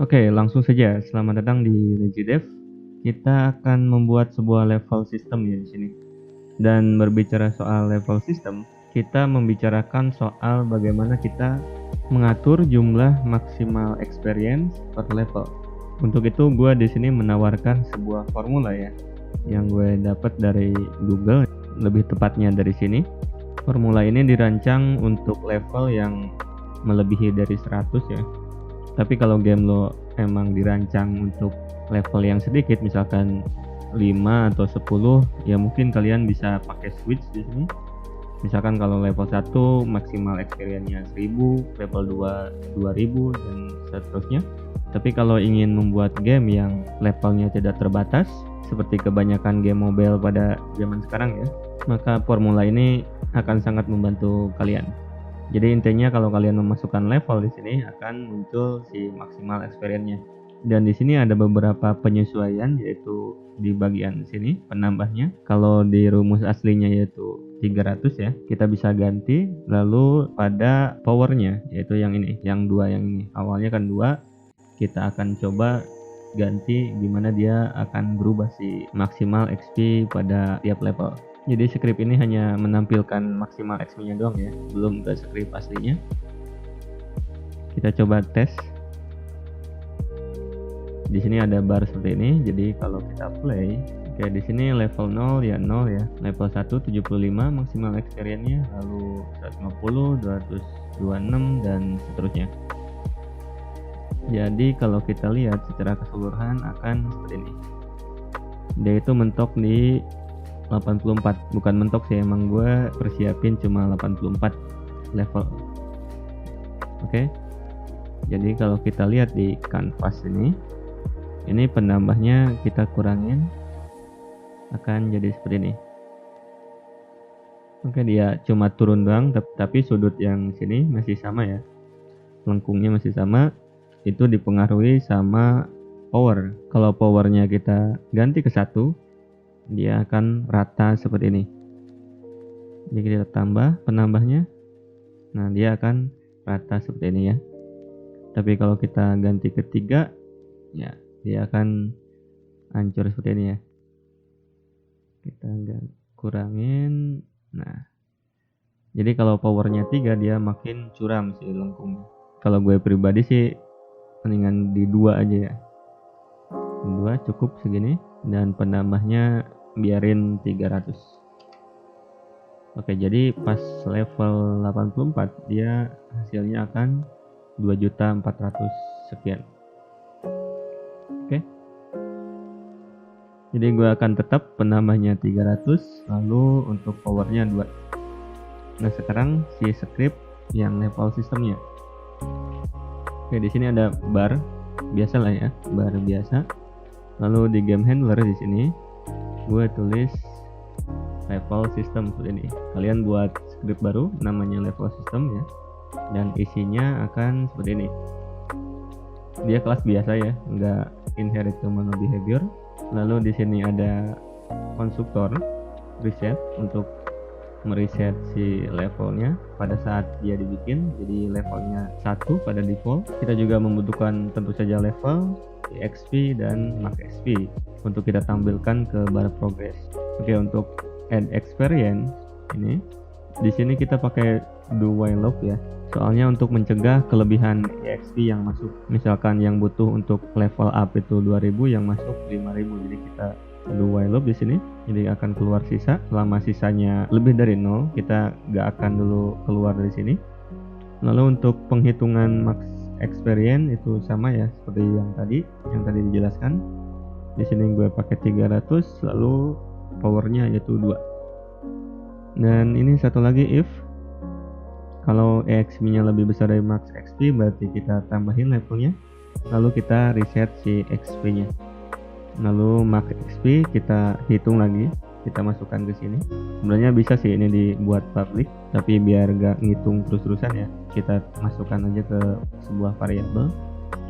Oke, langsung saja. Selamat datang di Legidev. Kita akan membuat sebuah level system ya di sini. Dan berbicara soal level system, kita membicarakan soal bagaimana kita mengatur jumlah maksimal experience per level. Untuk itu gue di sini menawarkan sebuah formula ya, yang gue dapat dari Google, lebih tepatnya dari sini. Formula ini dirancang untuk level yang melebihi dari 100 ya. Tapi kalau game lo emang dirancang untuk level yang sedikit, misalkan 5 atau 10, ya mungkin kalian bisa pakai switch di sini. Misalkan kalau level 1 maksimal experience-nya 1000, level 2 2000 dan seterusnya. Tapi kalau ingin membuat game yang levelnya tidak terbatas seperti kebanyakan game mobile pada zaman sekarang ya, maka formula ini akan sangat membantu kalian. Jadi intinya kalau kalian memasukkan level di sini akan muncul si maksimal experience-nya. Dan di sini ada beberapa penyesuaian, yaitu di bagian sini penambahnya. Kalau di rumus aslinya yaitu 300 ya, kita bisa ganti lalu pada powernya yaitu yang ini, yang 2 yang ini. Awalnya kan 2, kita akan coba ganti gimana dia akan berubah si maksimal XP pada tiap level. Jadi script ini hanya menampilkan maksimal XP-nya doang ya, belum ke script aslinya. Kita coba tes. Di sini ada bar seperti ini. Jadi kalau kita play, oke di sini level 0 ya 0 ya. Level 1 75 maksimal experience-nya, lalu 150, 226 dan seterusnya. Jadi kalau kita lihat secara keseluruhan akan seperti ini. Dia itu mentok di 84, bukan mentok sih, emang gue persiapin cuma 84 level. Oke. Jadi kalau kita lihat di kanvas ini penambahnya kita kurangin, akan jadi seperti ini. Oke, dia cuma turun doang, tapi sudut yang sini masih sama ya, lengkungnya masih sama. Itu dipengaruhi sama power. Kalau powernya kita ganti ke 1, dia akan rata seperti ini. Jadi kita tambah penambahnya, nah dia akan rata seperti ini ya. Tapi kalau kita ganti ke 3, ya dia akan hancur seperti ini ya. Kita kurangin. Nah, jadi kalau powernya 3, dia makin curam sih lengkungnya. Kalau gue pribadi sih mendingan di 2 aja ya. 2 cukup segini, dan penambahnya biarin 300. Oke, jadi pas level 84 dia hasilnya akan 2.400.000 sekian. Oke. Jadi gue akan tetap penambahnya 300, lalu untuk powernya 2. Nah, sekarang si script yang level sistemnya. Oke, di sini ada bar biasa lah ya, bar biasa. Lalu di game handler di sini gue tulis level system seperti ini. Kalian buat script baru namanya level system ya, dan isinya akan seperti ini. Dia kelas biasa ya, nggak inherit command behavior. Lalu di sini ada konstruktor reset untuk mereset si levelnya pada saat dia dibikin, jadi levelnya 1 pada default. Kita juga membutuhkan tentu saja level, XP dan max XP untuk kita tampilkan ke bar progress. Oke, untuk add experience ini di sini kita pakai do while loop ya. Soalnya untuk mencegah kelebihan EXP yang masuk. Misalkan yang butuh untuk level up itu 2000, yang masuk 5000. Jadi kita do while loop di sini. Jadi akan keluar sisa. Selama sisanya lebih dari 0, kita nggak akan dulu keluar dari sini. Lalu untuk penghitungan max experience itu sama ya seperti yang tadi dijelaskan. Di sini gue pakai 300, lalu powernya yaitu 2. Dan ini satu lagi, if kalau EXP-nya lebih besar dari max XP, berarti kita tambahin levelnya, lalu kita reset si XP-nya. Lalu max XP kita hitung lagi, kita masukkan ke sini. Sebenarnya bisa sih ini dibuat public, tapi biar gak ngitung terus-terusan ya, kita masukkan aja ke sebuah variabel.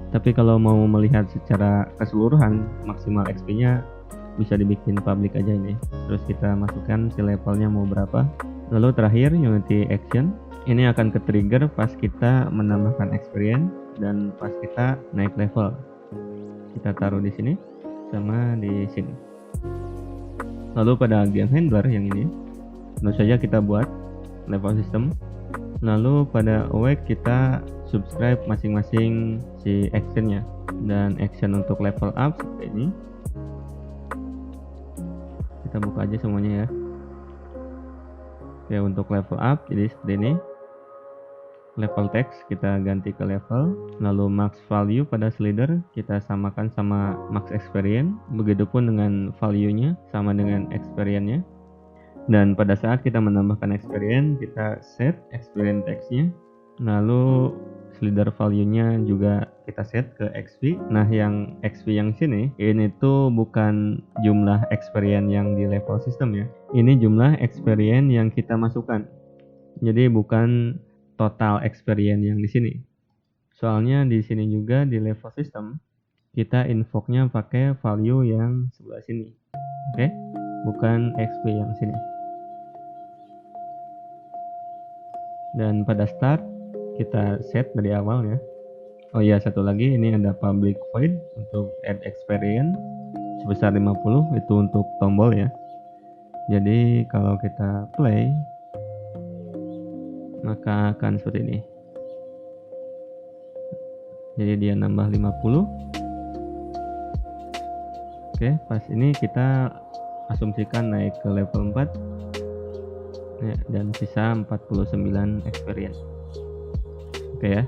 Tapi kalau mau melihat secara keseluruhan maksimal XP-nya, bisa dibikin public aja ini. Terus kita masukkan si levelnya mau berapa. Lalu terakhir Unity Action, ini akan ke trigger pas kita menambahkan experience. dan pas kita naik level. Kita taruh di sini sama di sini. Lalu pada game handler yang ini tentu saja kita buat level system. Lalu pada awake kita subscribe masing-masing si actionnya, dan action untuk level up seperti ini. Kita buka aja semuanya ya. Oke, untuk level up jadi seperti ini. Level text kita ganti ke level, lalu max value pada slider kita samakan sama max experience, begitupun dengan value-nya sama dengan experience-nya. Dan pada saat kita menambahkan experience, kita set experience text-nya, lalu slider value-nya juga kita set ke XP. Nah, yang XP yang sini, ini tuh bukan jumlah experience yang di level system ya. Ini jumlah experience yang kita masukkan. Jadi bukan total experience yang di sini. Soalnya di sini juga di level system kita invoke-nya pakai value yang sebelah sini. Oke? Bukan XP yang sini. Dan pada start kita set dari awal ya. Oh iya, satu lagi, ini ada public void untuk add experience sebesar 50, itu untuk tombol ya. Jadi kalau kita play maka akan seperti ini. Jadi dia nambah 50. Oke, pas ini kita asumsikan naik ke level 4 ya, dan sisa 49 experience. Oke ya.